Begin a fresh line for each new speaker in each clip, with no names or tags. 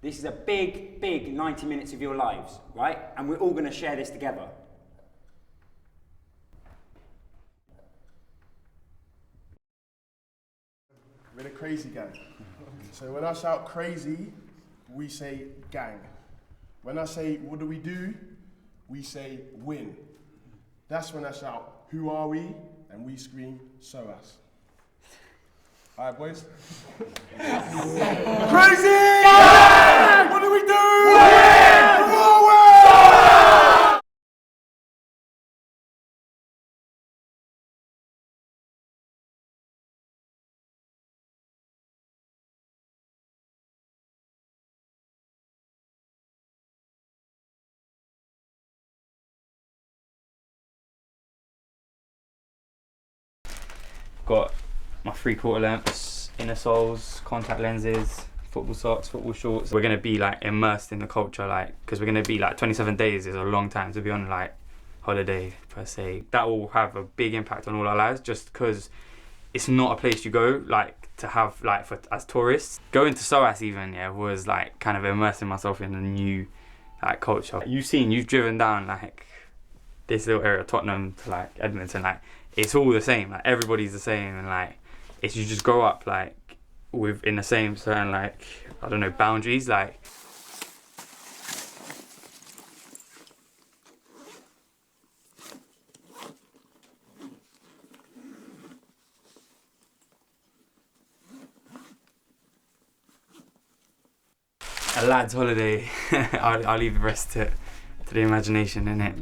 This is a big, big 90 minutes of your lives, right? And we're all going to share this together.
We're the crazy gang. So when I shout crazy, we say gang. When I say what do, we say win. That's when I shout who are we, and we scream Soas. Alright boys. Crazy! Yeah! What do we do? Win! Who are we?
Got my 3/4 lengths, inner soles, contact lenses, football socks, football shorts. We're gonna be like immersed in the culture, like, because we're gonna be like 27 days is a long time to be on like holiday per se. That will have a big impact on all our lives, just because it's not a place you go like to have like for as tourists. Going to Soas even, yeah, was like kind of immersing myself in a new like culture. You've driven down like this little area of Tottenham to like Edmonton, like it's all the same, like everybody's the same, and like it's you just grow up like in the same certain like, I don't know, boundaries, like. A lad's holiday. I'll leave the rest to the imagination, innit?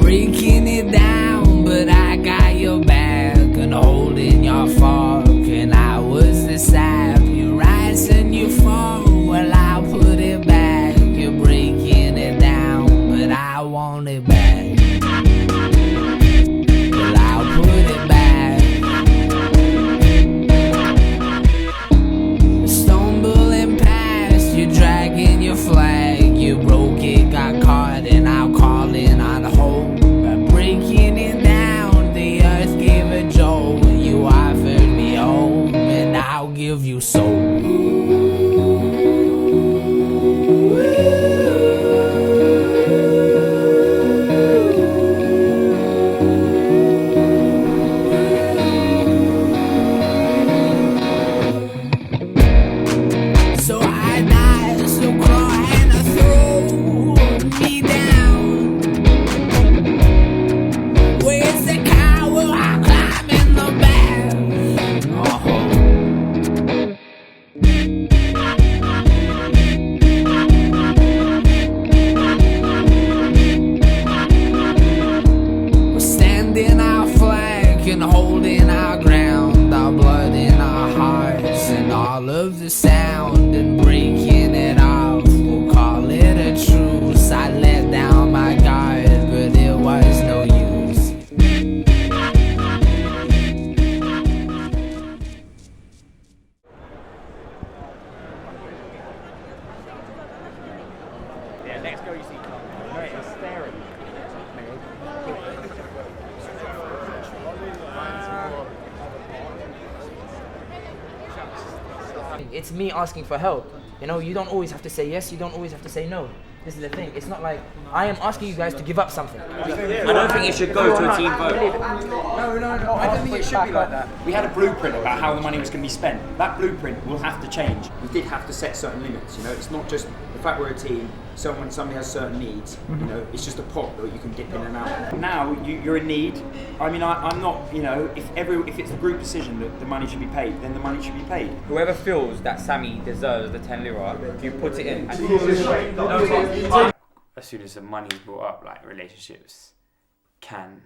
Breaking it down, but I got your back and holding your fork, and I was the sap. You rise and you fall, well I'll put it back. You're breaking it down, but I want it back. Well, I'll put it back. Stumbling past, you're dragging your flag. You broke it, got caught, and I'll call it on hold. Breaking it down, the earth gave a jolt. You offered me home, and I'll give you soul. So I die, so cry and I throw me down. Where's the cow? Will I climb in the back? We're standing our flag and holding our ground, our blood in our hearts and all of the sound, and breaking it off, we'll call it a truce. I let down my guard, but it was no use.
Yeah, next girl you see, mate, it's staring.
It's me asking for help. You know, you don't always have to say yes, you don't always have to say no. This is the thing. It's not like I am asking you guys to give up something.
I don't think it should go to a team vote. No, I don't think it should be like that. We had a blueprint about how the money was going to be spent. That blueprint will have to change. We did have to set certain limits, you know, it's not just the fact we're a team, somebody has certain needs, you know, it's just a pot that you can dip in and out. Now, you're in need. I mean, I'm not, you know, if it's the group decision that the money should be paid, then the money should be paid.
Whoever feels that Sammy deserves the 10 lira, you put it in.
As soon as the money's brought up, like relationships can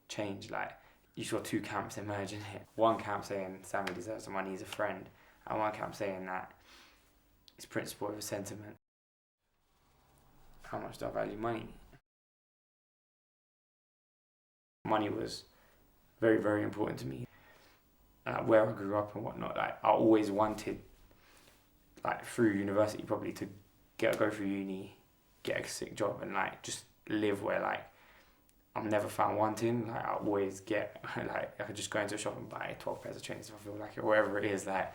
change. Like you saw two camps emerging here. One camp saying Sammy deserves the money, he's a friend, and one camp saying that it's principle over sentiment. How much do I value money? Money was very, very important to me. Where I grew up and whatnot, like I always wanted, like through university probably, to go through uni, get a sick job and like just live where like I'm never found wanting. Like, I always get, like, I could just go into a shop and buy 12 pairs of trainers if I feel like it, or wherever it is. Like,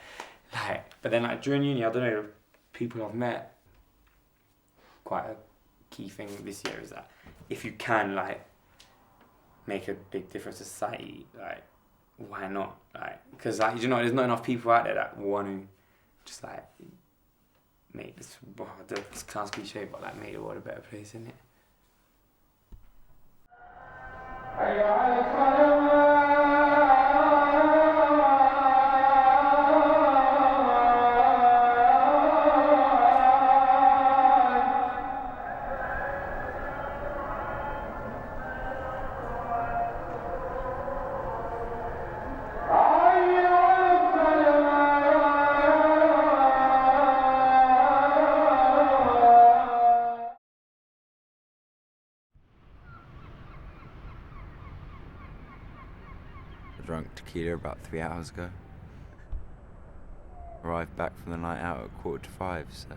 but then like during uni, I don't know, people I've met, quite a key thing this year is that if you can like make a big difference to society, like, why not? Like, because like, you know, there's not enough people out there that want to just like make this, this sounds cliche, but like make the world a better place, isn't it?
I drank tequila about 3 hours ago. Arrived back from the night out at 4:45, so...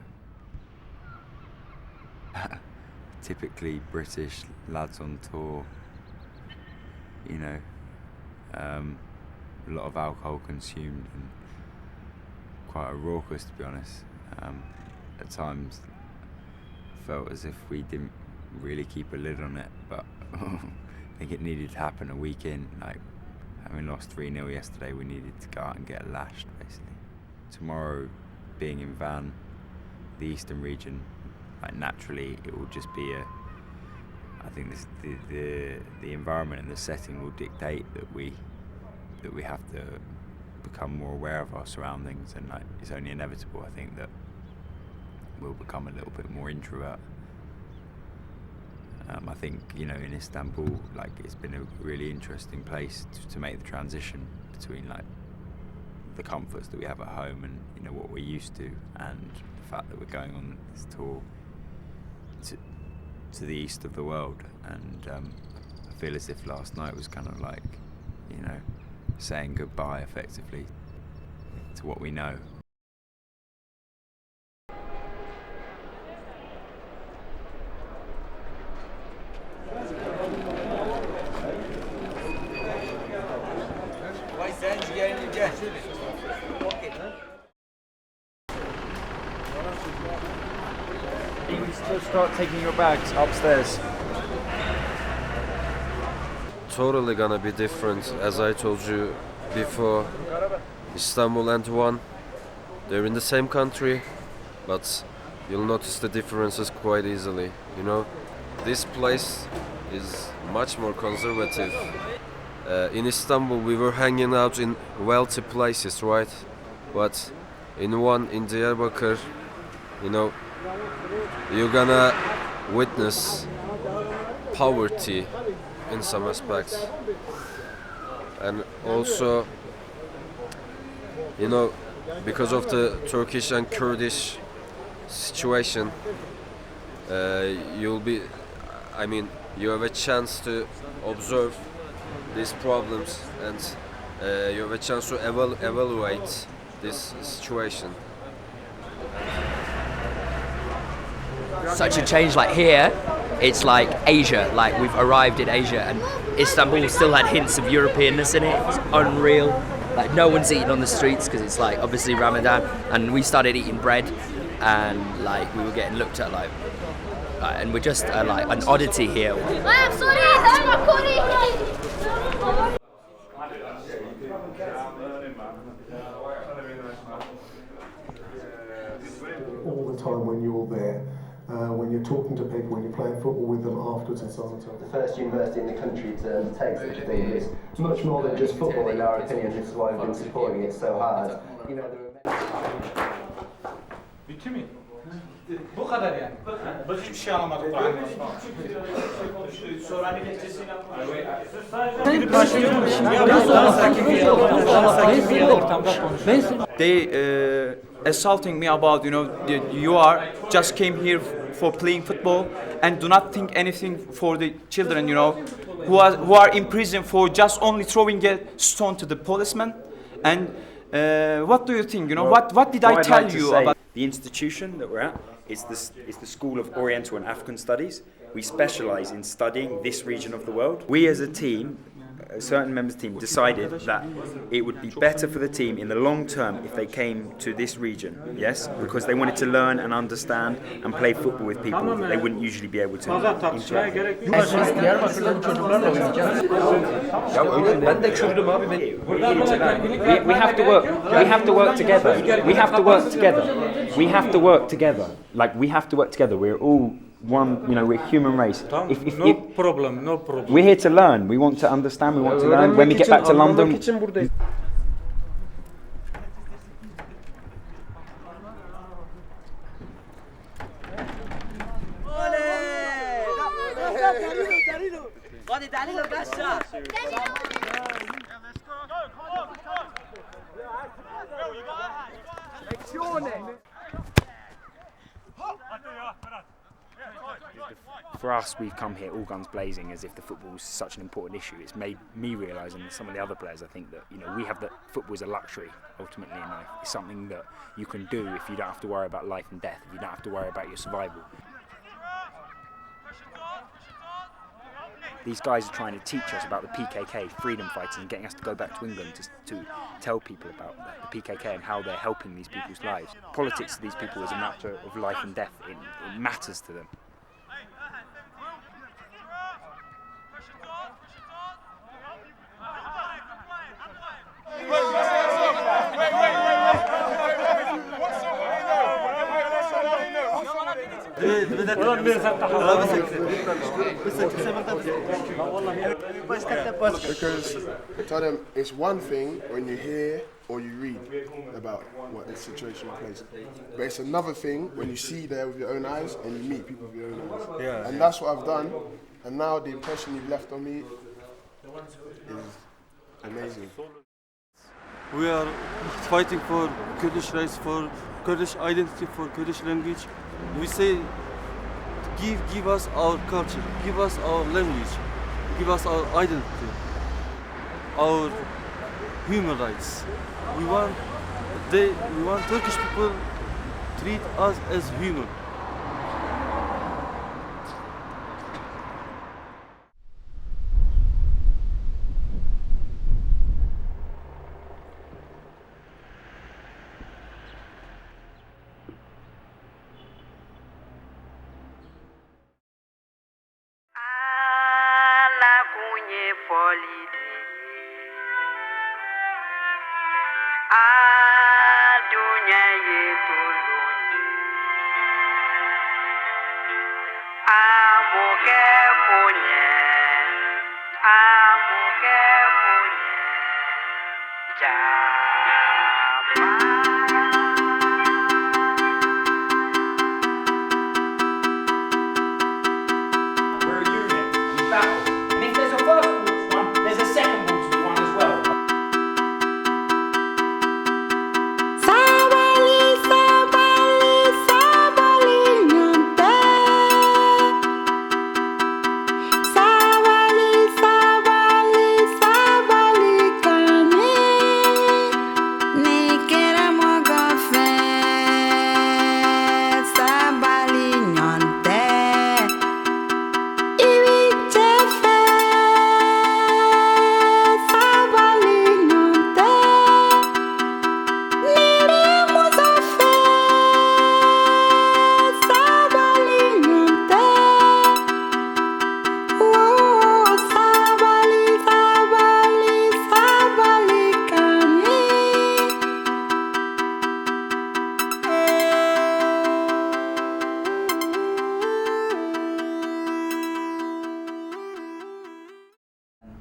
Typically British lads on tour, you know, a lot of alcohol consumed and quite a raucous, to be honest. At times felt as if we didn't really keep a lid on it, but I think it needed to happen a week in. Like, having lost 3-0 yesterday, we needed to go out and get lashed, basically. Tomorrow, being in Van, the eastern region, like naturally, it will just be a. I think this, the environment and the setting will dictate that we have to become more aware of our surroundings, and like it's only inevitable. I think that we'll become a little bit more introvert. I think, you know, in Istanbul, like, it's been a really interesting place to make the transition between like the comforts that we have at home and, you know, what we're used to, and the fact that we're going on this tour to the east of the world. And I feel as if last night was kind of like, you know, saying goodbye effectively to what we know.
You can still start taking your bags upstairs.
Totally gonna be different. As I told you before, Istanbul and Van, they're in the same country, but you'll notice the differences quite easily, you know? This place is much more conservative. In Istanbul we were hanging out in wealthy places, right? But in Diyarbakir, you know, you're gonna witness poverty in some aspects. And also, you know, because of the Turkish and Kurdish situation, you have a chance to observe these problems, and you have a chance to evaluate this situation.
Such a change, like here, it's like Asia, like we've arrived in Asia, and Istanbul still had hints of Europeanness in it. It's unreal. Like no one's eating on the streets because it's like obviously Ramadan, and we started eating bread, and like we were getting looked at like and we're just like an oddity here.
I'm sorry, I'm recording.
All the time when you're there, when you're talking to people, when you're playing football with them afterwards and so on and so on.
The first university in the country to undertake such a thing is much more than just football in our opinion. This is why we've been supporting it so hard. You know, there are
Bitti mi? Bu kadar yani. Hiçbir şey anlamadık. Sonra
They assaulting me about, you know, you are just came here for playing football and do not think anything for the children, you know, who are in prison for just only throwing a stone to the policeman. And what do you think? You know,
Well,
what did I tell
I'd like to
you
say,
about?
The institution that we're at is the School of Oriental and African Studies, we specialise in studying this region of the world. We as a team, a certain members team, decided that it would be better for the team in the long term if they came to this region, yes, because they wanted to learn and understand and play football with people that they wouldn't usually be able to interact with. We have to work. We have to work together. We have to work together. We have to work together. Like, we have to work together. We're all one, you know, we're human race.
No problem.
We're here to learn. We want to understand. We want to learn. When we get back to London. For us, we've come here all guns blazing as if the football is such an important issue. It's made me realise, and some of the other players, I think, that, you know, we have that football is a luxury ultimately in life. It's something that you can do if you don't have to worry about life and death, if you don't have to worry about your survival. These guys are trying to teach us about the PKK, freedom fighters, and getting us to go back to England to tell people about the PKK and how they're helping these people's lives. Politics to these people is a matter of life and death. It matters to them.
Because tell them it's one thing when you hear or you read about what the situation plays, but it's another thing when you see there with your own eyes and you meet people with your own eyes.
Yeah.
And that's what I've done. And now the impression you've left on me is amazing.
We are fighting for Kurdish rights, for Kurdish identity, for Kurdish language. We say, give us our culture, give us our language, give us our identity, our human rights. We want Turkish people treat us as human.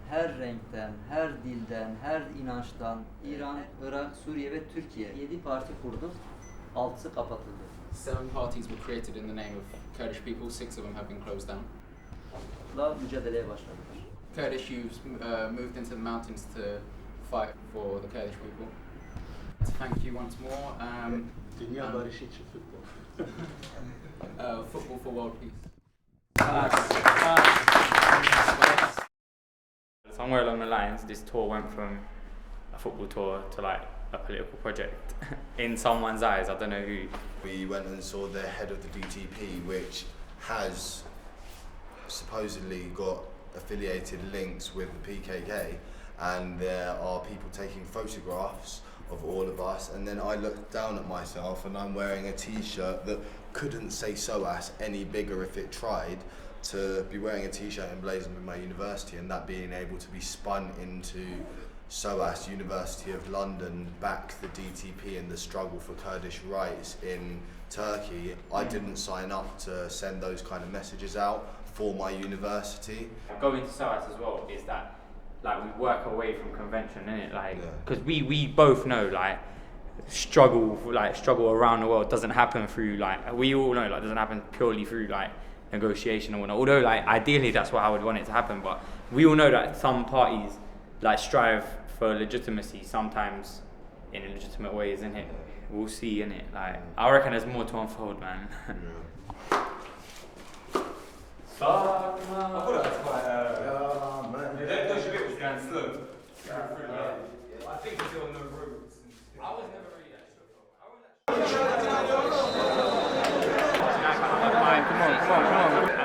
Her renkten, her dilden, her inançtan İran, Irak, Suriye ve Türkiye 7 parti kurduk. 6'sı kapatıldı.
7 parties were created in the name of Kurdish people. 6 of them have been closed down.
La mücadeleye başladılar.
Kurdish youths moved into the mountains to fight for the Kurdish people. Thank you once more.
Dünya barışı için futbol.
Football for world peace.
Somewhere along the lines, this tour went from a football tour to like a political project in someone's eyes. I don't know who.
We went and saw the head of the DTP, which has supposedly got affiliated links with the PKK, and there are people taking photographs of all of us, and then I look down at myself and I'm wearing a t-shirt that couldn't say SOAS any bigger if it tried, to be wearing a t-shirt emblazoned with my university, and that being able to be spun into SOAS, University of London, back the DTP and the struggle for Kurdish rights in Turkey. I didn't sign up to send those kind of messages out for my university.
Going to SOAS as well is that like we work away from convention, innit? Like, because we both know like struggle around the world doesn't happen through like, we all know like doesn't happen purely through like negotiation or whatnot. Although like ideally that's what I would want it to happen, but we all know that some parties like strive for legitimacy sometimes in illegitimate ways, innit? We'll see, innit? Like I reckon there's more to unfold, man.
I thought that was quite man. Those bit was going slow. I think it's on the roads. I was never really that
Come on.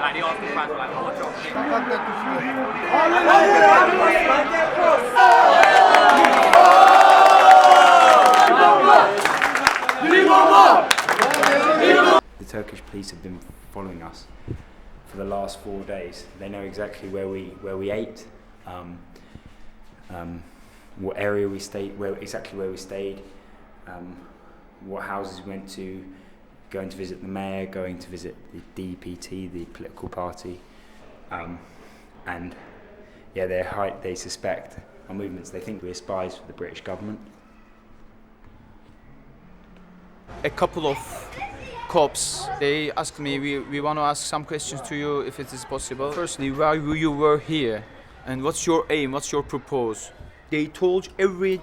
Like the Arsenal fans were like, oh, drop
The Turkish police have been following us for the last 4 days. They know exactly where we ate, what area we stayed, exactly where we stayed, what houses we went to, going to visit the mayor, going to visit the DPT, the political party, and yeah, they suspect our movements. They think we're spies for the British government.
A couple of cops, they asked me, we want to ask some questions to you if it is possible. Firstly, why you were here and what's your aim, what's your purpose? They told every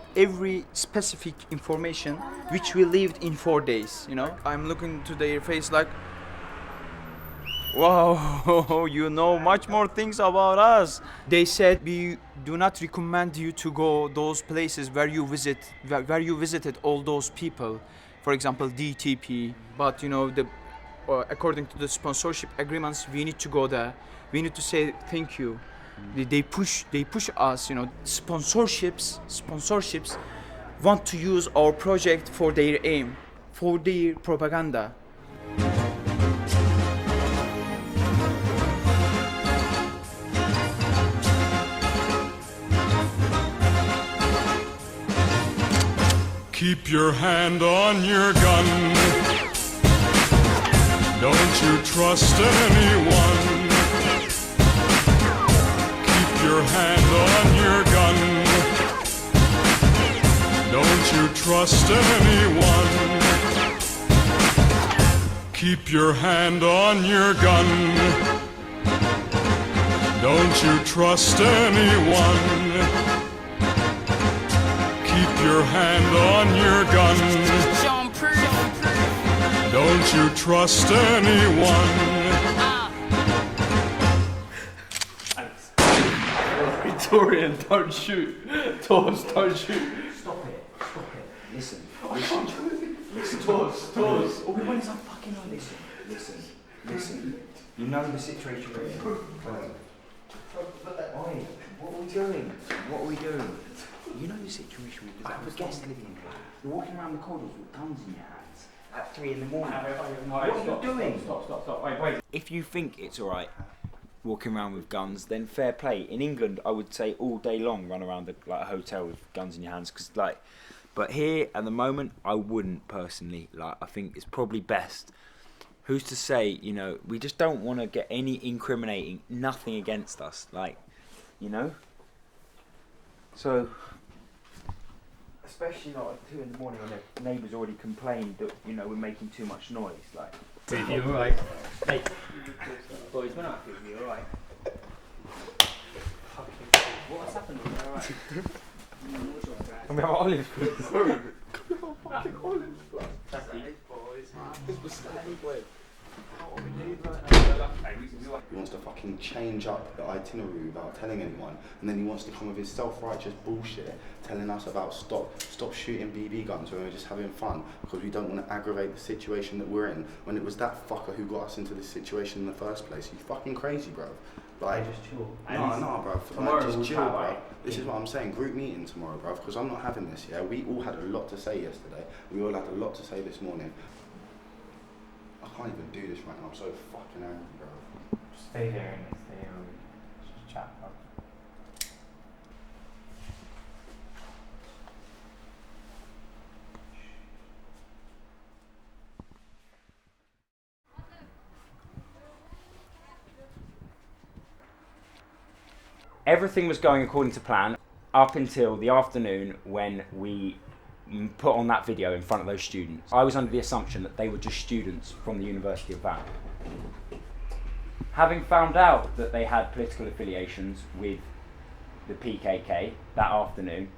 specific information which we lived in 4 days, you know. I'm looking to their face like, wow, you know much more things about us. They said we do not recommend you to go those places where you visited all those people. For example, DTP, but you know, according to the sponsorship agreements, we need to go there. We need to say thank you. They push us, you know. Sponsorships want to use our project for their aim, for their propaganda.
Keep your hand on your gun. Don't you trust anyone. Keep your hand on your gun. Don't you trust anyone. Keep your hand on your gun. Don't you trust anyone. Keep your hand on your gun. Don't you trust anyone.
Victorian, don't shoot. Toes, don't shoot.
Stop it. Listen.
Toes.
Oh, when is that fucking on? Listen. You know the situation we're in. Oi, what are we doing? You know the situation we're in. I have a guest living in here. You're walking around the corridors with guns in your hands at 3 in the morning. What are you doing?
Stop. Wait.
If you think it's alright walking around with guns, then fair play. In England, I would say all day long run around like a hotel with guns in your hands, but here at the moment, I wouldn't personally. I think it's probably best. Who's to say? You know, we just don't want to get any incriminating, nothing against us, you know. So, especially not at 2 in the morning when the neighbours already complained that we're making too much noise,
Are you alright?
Hey, boys, when I feel you alright. What's happened? Alright.
Can we have olives, please?
Fucking olives, blood.
That's it.
This was
He wants to fucking change up the itinerary without telling anyone, and then he wants to come with his self-righteous bullshit, telling us about stop shooting BB guns when we're just having fun because we don't want to aggravate the situation that we're in. When it was that fucker who got us into this situation in the first place. You fucking crazy, bro. Like,
just chill.
No, bro.
Tomorrow
Like, just
we'll
chill,
chat,
bro.
right?
This is what I'm saying. Group meeting tomorrow, bro. Because I'm not having this. Yeah, we all had a lot to say yesterday. We all had a lot to say this morning. I can't even do this right now. I'm so fucking angry, bro.
Stay here and stay here. Just chat, bro. Everything was going according to plan up until the afternoon when we put on that video in front of those students. I was under the assumption that they were just students from the University of Van. Having found out that they had political affiliations with the PKK that afternoon,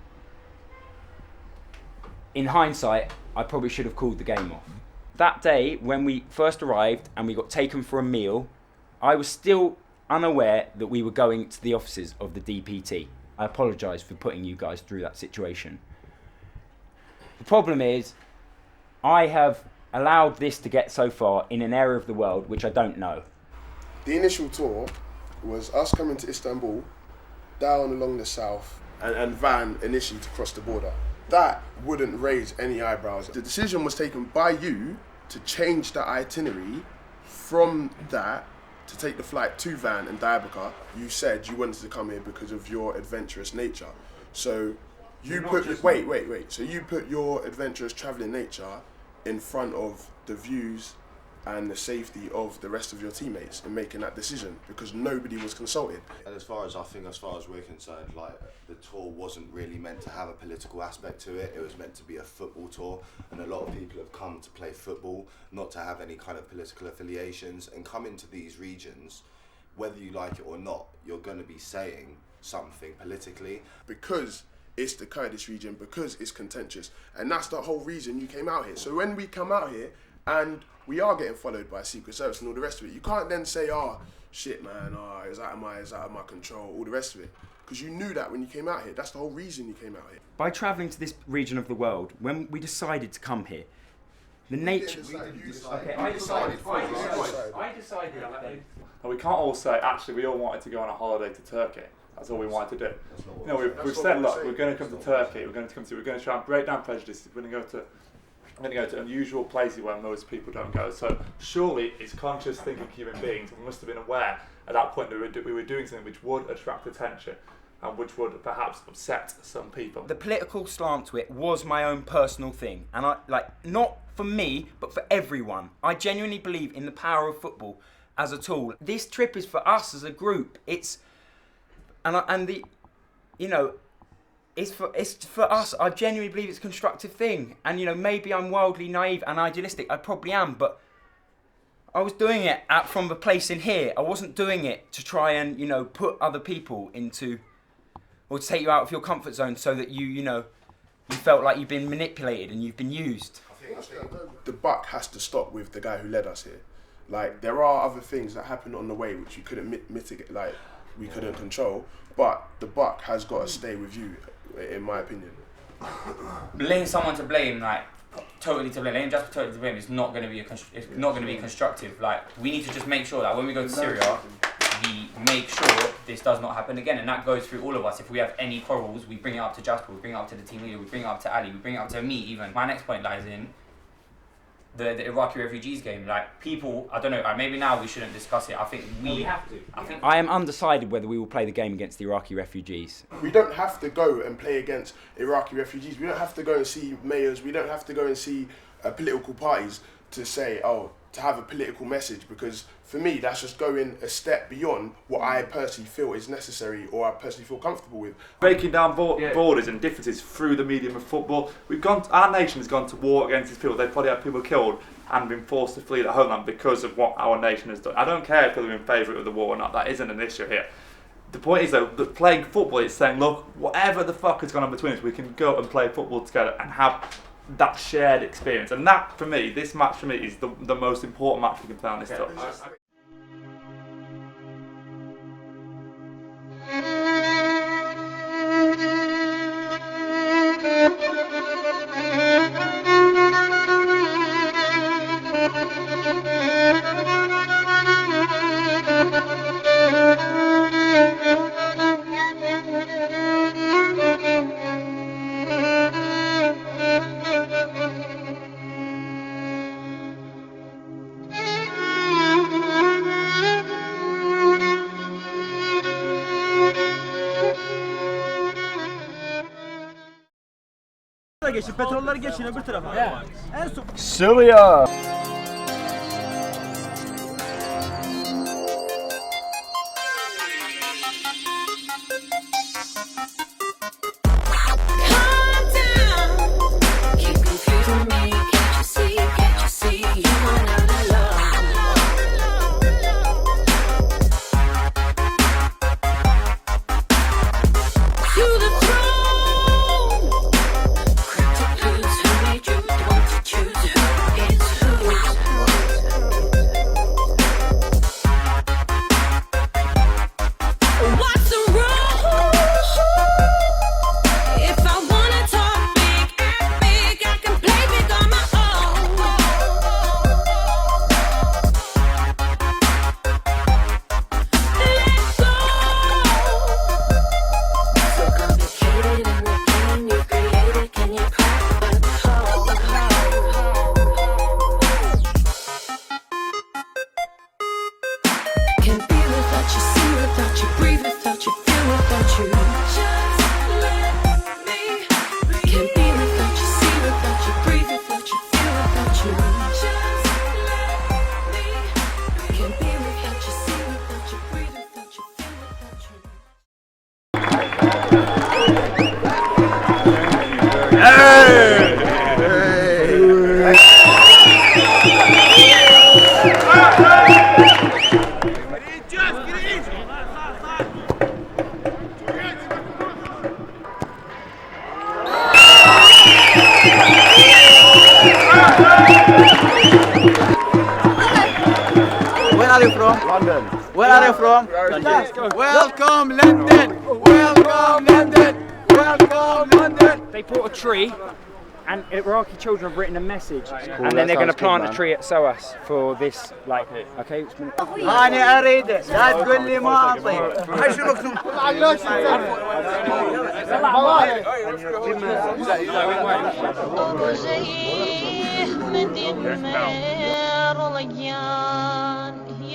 in hindsight, I probably should have called the game off. That day, when we first arrived and we got taken for a meal, I was still unaware that we were going to the offices of the DPT. I apologise for putting you guys through that situation. The problem is, I have allowed this to get so far in an area of the world which I don't know.
The initial tour was us coming to Istanbul, down along the south, and Van initially to cross the border. That wouldn't raise any eyebrows. The decision was taken by you to change the itinerary from that to take the flight to Van and Diyarbakir. You said you wanted to come here because of your adventurous nature. So you put, wait. So you put your adventurous travelling nature in front of the views and the safety of the rest of your teammates in making that decision because nobody was consulted.
And as far as we're concerned, like, the tour wasn't really meant to have a political aspect to it. It was meant to be a football tour, and a lot of people have come to play football, not to have any kind of political affiliations. And come into these regions, whether you like it or not, you're going to be saying something politically.
Because it's the Kurdish region, because it's contentious. And that's the whole reason you came out here. So when we come out here, and we are getting followed by Secret Service and all the rest of it, you can't then say, oh, shit, man, it's out of my control, all the rest of it. Because you knew that when you came out here. That's the whole reason you came out here.
By travelling to this region of the world, when we decided to come here, the nature...
I decided. And we can't all say, actually, we all wanted to go on a holiday to Turkey. That's all we wanted to do. You know, we've said, look, we're going to come to Turkey. We're going to try and break down prejudices. We're going to go to unusual places where most people don't go. So surely it's conscious thinking human beings. We must have been aware at that point that we were doing something which would attract attention and which would perhaps upset some people.
The political slant to it was my own personal thing, and not for me, but for everyone. I genuinely believe in the power of football as a tool. This trip is for us as a group. It's for us. I genuinely believe it's a constructive thing. And, maybe I'm wildly naive and idealistic. I probably am, but I was doing it from the place in here. I wasn't doing it to try and, put other people into, or to take you out of your comfort zone so that you felt like you've been manipulated and you've been used.
I think the buck has to stop with the guy who led us here. Like, there are other things that happened on the way which you couldn't mitigate, like, we couldn't control, but the buck has got to stay with you, in my opinion.
Letting someone to blame, totally to blame, letting just totally to blame is not going to be constructive. Like, we need to just make sure that when we go to Syria, we make sure this does not happen again, and that goes through all of us. If we have any quarrels, we bring it up to Jasper, we bring it up to the team leader, we bring it up to Ali, we bring it up to me even. My next point lies in the Iraqi refugees game. Like, people, I don't know, maybe now we shouldn't discuss it. I think we have to.
I am undecided whether we will play the game against the Iraqi refugees.
We don't have to go and play against Iraqi refugees. We don't have to go and see mayors. We don't have to go and see political parties to say, to have a political message, because for me, that's just going a step beyond what I personally feel is necessary or I personally feel comfortable with.
Breaking down borders and differences through the medium of football. Our nation has gone to war against these people. They've probably had people killed and been forced to flee their homeland because of what our nation has done. I don't care if they're in favour of the war or not. That isn't an issue here. The point is, though, that playing football is saying, look, whatever the fuck has gone on between us, we can go and play football together and have that shared experience. And that, for me, this match for me is the most important match we can play on this tour.
Geçin, petrolleri geçin öbür tarafa. En son.
Suriye.
Where are you from? London. Where are you from? London. Welcome London. Welcome London. Welcome London.
They brought a tree, and Iraqi children have written a message, and then they're going to plant a tree at Soas for this, like, okay.
أنا أريد لا تقول لي ما أعطي. هاي شو مكتوب؟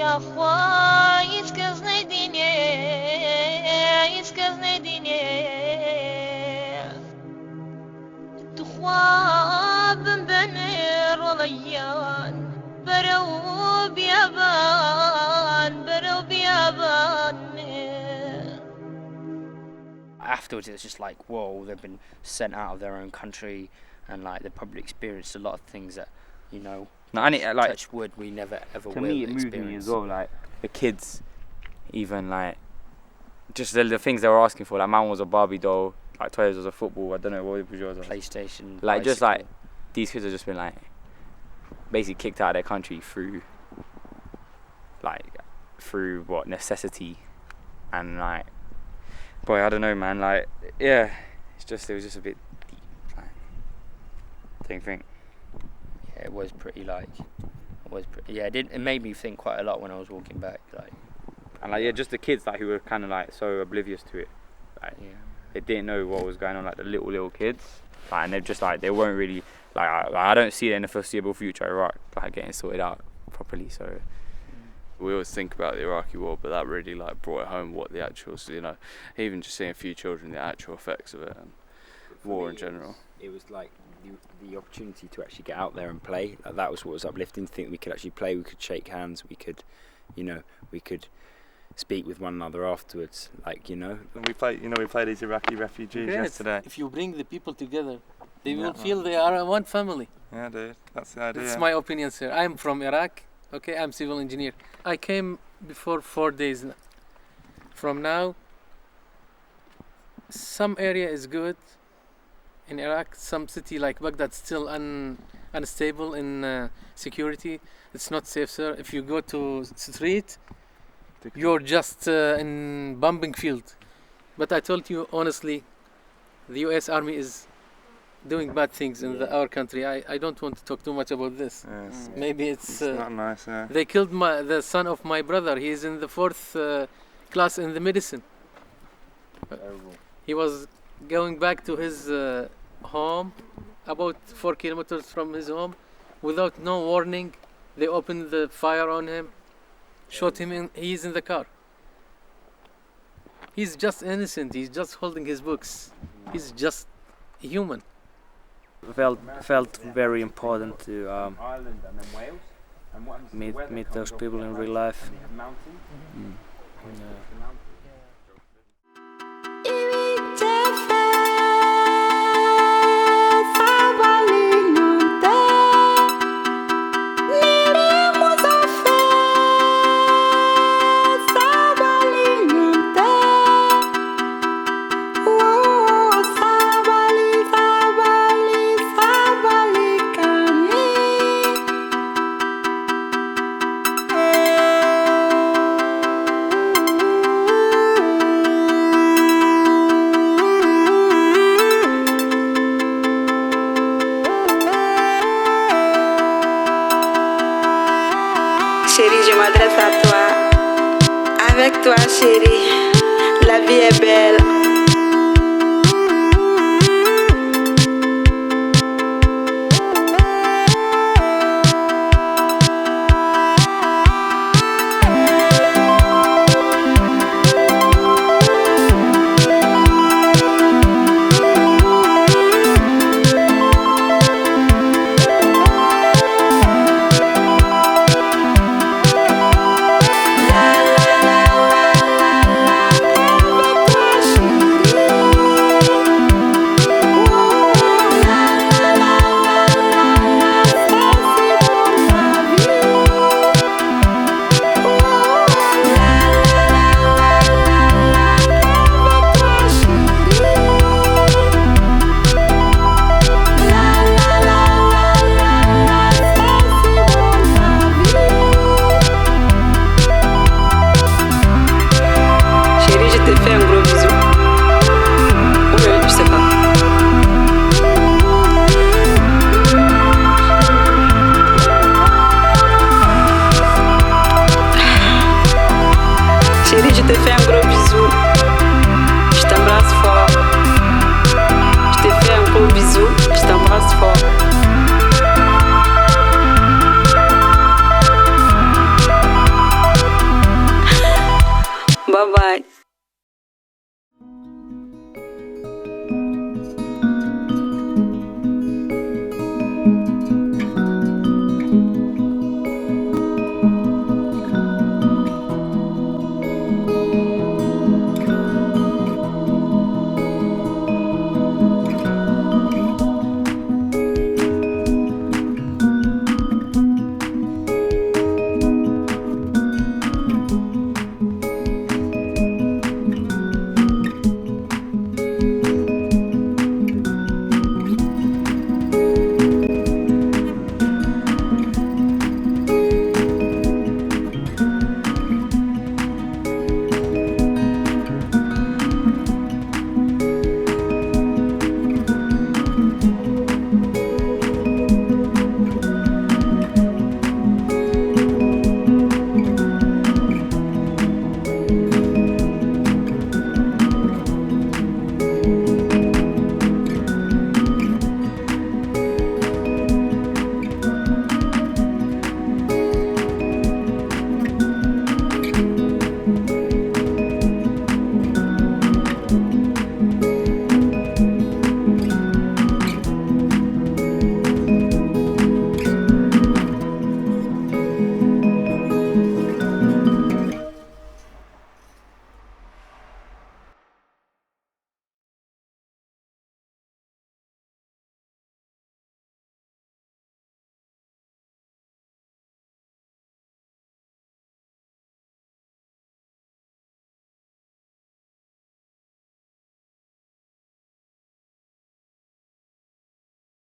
يا خوای اسکز ندینه اسکز ندینه تو خوابم بنر وليان برو بيابان برو بيابان.
Afterwards, it was just like, whoa, they've been sent out of their own country, and like they've probably experienced a lot of things that, you know,
like,
touch wood, we never ever
to
will
me, it moved
experience.
me as well. Like the kids, even like just the things they were asking for. Like mine was a Barbie doll, like toys was a football. I don't know what was yours.
PlayStation.
Like just
bicycle.
like these kids have just been like basically kicked out of their country through what necessity, and like, boy, I don't know, man. Like, yeah, it was just a bit deep. Like, think.
Yeah, it was pretty it made me think quite a lot when I was walking back, like,
and like, yeah, just the kids like who were kind of like so oblivious to it, like,
yeah,
they didn't know what was going on, like the little kids, like, and they're just like they weren't really like I don't see it in the foreseeable future Iraq like getting sorted out properly. So
we always think about the Iraqi war, but that really like brought it home what the actual, you know, even just seeing a few children, the actual effects of it and war in general.
It was like the opportunity to actually get out there and play. Like, that was what was uplifting, to think we could actually play, we could shake hands, we could, you know, we could speak with one another afterwards, like, you know.
And we played these Iraqi refugees yesterday.
If you bring the people together, they will feel they are one family.
Yeah, dude, that's the idea.
That's my opinion, sir. I'm from Iraq. Okay, I'm civil engineer. I came before 4 days. From now, some area is good, in Iraq, some city like Baghdad still unstable in security. It's not safe, sir. If you go to street, you're just in bombing field. But I told you honestly, the U.S. Army is doing bad things in our country. I don't want to talk too much about this.
Yes.
Maybe it's
not nice. Yeah.
They killed the son of my brother. He is in the 4th class in the medicine. He was going back to his home, about 4 kilometers from his home, without no warning. They opened the fire on him, shot him. He's in the car. He's just innocent. He's just holding his books. He's just human.
Felt very important to meet those people in real life.
Chérie, je m'adresse à toi. Avec toi, chérie, la vie est belle.